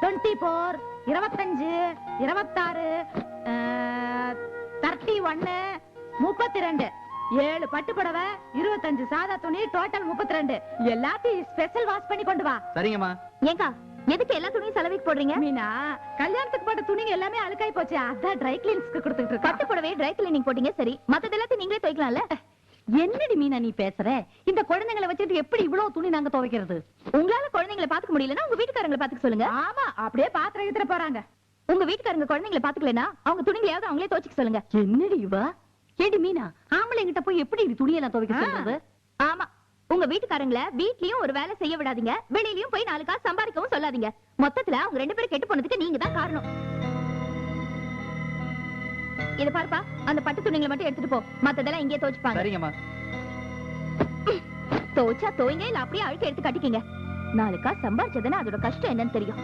24, 25, 26, 31, 32. 7 பட்டு புடவை, 25 சாதா துணி, டோட்டல் 32. எல்லாத்தையும் ஸ்பெஷல் வாஷ் பண்ணி கொண்டு வா. சரிங்கம்மா. ஏங்கா எதுக்கு எல்லா துணியும் செலவுக்கு போடுறீங்க? மீனா, கல்யாணத்துக்கு போட்ட துணிங்க எல்லாமே அழுக்காய் போச்சு, அதான் ட்ரை கிளீன்ஸ்க்கு கொடுத்துட்டு இருக்கேன். பட்டு புடவை ட்ரை கிளீனிங் போட்டீங்க சரி, மத்தது எல்லாத்தையும் நீங்களே துவைக்கலாம்ல. என்னடி மீனா நீ பேசுற? இந்த குழந்தைங்களை வச்சுட்டு எப்படி இவ்வளவு துணி நாங்க துவைக்கிறது? உங்களால குழந்தைங்களை பாத்துக்க முடியலன்னா உங்க வீட்டுக்காரங்களை பாத்துக்க சொல்லுங்க. ஆமா, அப்படியே பாத்திரம் எடுத்துட்டு போறாங்க. உங்க வீட்டுக்காரங்க குழந்தைங்களை பாத்துக்கலனா அவங்க துணிங்களையாவது அவங்களே துவைச்சுக்க சொல்லுங்க. என்னடி இவ? ஏடி மீனா, ஆம்பளைங்கிட்ட போய் எப்படி துணியெல்லாம் துவைக்க சொல்றது? ஆமா, உங்க வீட்டுக்காரங்கள வீட்லயும் ஒரு வேலை செய்ய விடாதீங்க, வெளியிலயும் போய் 4 காசு சம்பாதிக்கவும் சொல்லாதீங்க. மொத்தத்துல அவங்க 2 பேரும் கெட்டு போனதுக்கு நீங்க தான் காரணம். இத பாருப்பா, அந்த பட்டு துணிங்களை மட்டும் எடுத்துட்டு போ, மத்ததெல்லாம் இங்கே துவைச்சுப்பாங்க. சரிங்கம்மா. துவைச்சா துவைங்க, இல்ல அப்படியே அழுக்க எடுத்து கட்டிக்கீங்க. 4 காசு சம்பாதிச்சதுன்னா அதோட கஷ்டம் என்னன்னு தெரியும்.